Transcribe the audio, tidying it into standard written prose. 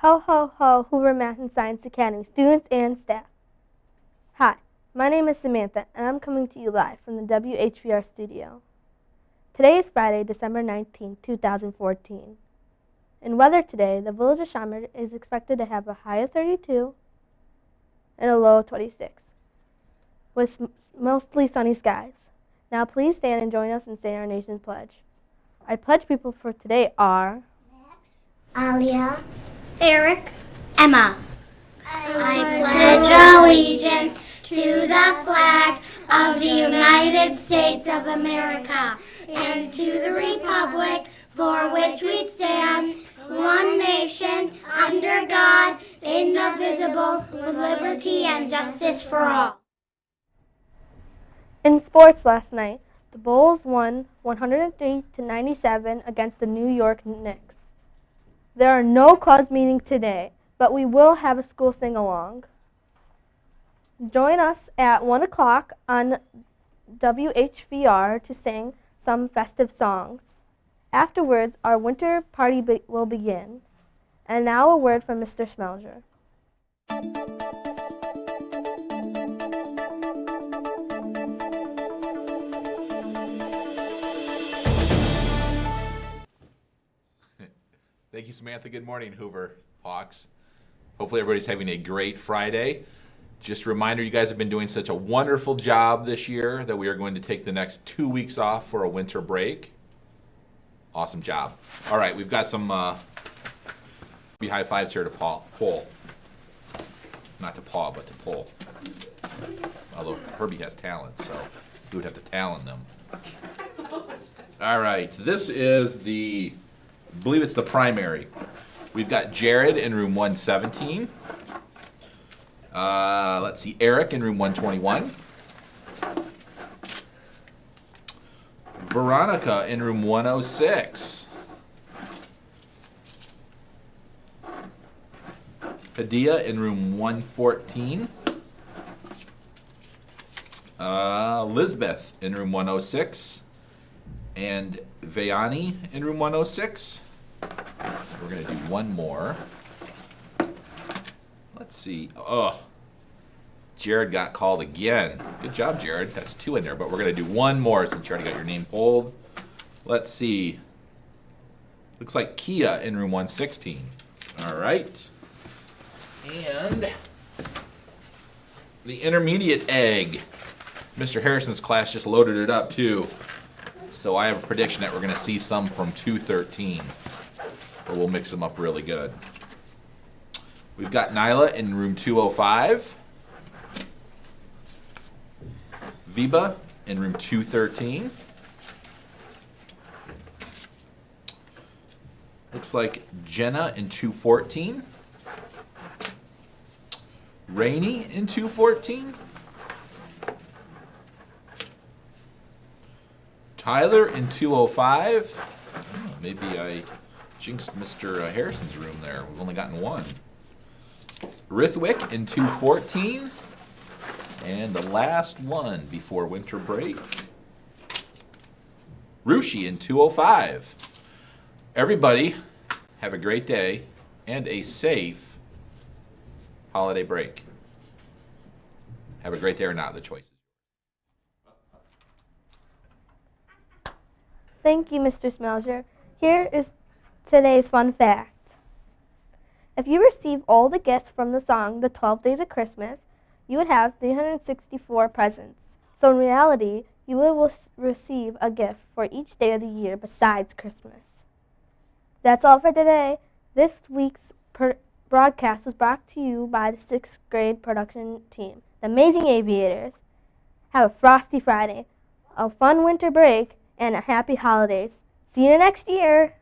Ho, ho, ho, Hoover Math and Science Academy students and staff. Hi, my name is Samantha, and I'm coming to you live from the WHVR studio. Today is Friday, December 19, 2014. In weather today, the village of Schaumburg is expected to have a high of 32 and a low of 26, with mostly sunny skies. Now please stand and join us in saying our nation's pledge. Our pledge people for today are Alia, Eric, Emma. I pledge allegiance to the flag of the United States of America and to the republic for which we stand, one nation, under God, indivisible, with liberty and justice for all. In sports last night, the Bulls won 103-97 against the New York Knicks. There are no clubs meeting today, but we will have a school sing-along. Join us at 1 o'clock on WHVR to sing some festive songs. Afterwards, our winter party will begin. And now a word from Mr. Smelger. Thank you, Samantha. Good morning, Hoover Hawks. Hopefully everybody's having a great Friday. Just a reminder, you guys have been doing such a wonderful job this year that we are going to take the next 2 weeks off for a winter break. Awesome job. All right, we've got some high fives here to pull. Not to paw, but to pull. Although Herbie has talent, so he would have to talon them. All right, this is I believe it's the primary. We've got Jared in room 117. Let's see, Eric in room 121. Veronica in room 106. Padilla in room 114. Elizabeth in room 106. And Vayani in room 106. We're going to do one more. Let's see. Oh, Jared got called again. Good job, Jared. That's 2 in there, but we're going to do one more since you already got your name pulled. Let's see. Looks like Kia in room 116. All right. And the intermediate egg. Mr. Harrison's class just loaded it up, too. So I have a prediction that we're going to see some from 213. But we'll mix them up really good. We've got Nyla in room 205. Viba in room 213. Looks like Jenna in 214. Rainey in 214. Tyler in 205. Oh, maybe I jinxed Mr. Harrison's room there. We've only gotten one. Rithwick in 214. And the last one before winter break. Rushi in 205. Everybody, have a great day and a safe holiday break. Have a great day or not, the choice. Thank you, Mr. Smelger. Here is today's fun fact. If you receive all the gifts from the song The 12 Days of Christmas, you would have 364 presents. So in reality, you will receive a gift for each day of the year besides Christmas. That's all for today. This week's broadcast was brought to you by the 6th grade production team, the Amazing Aviators. Have a frosty Friday, a fun winter break, and a happy holidays. See you next year.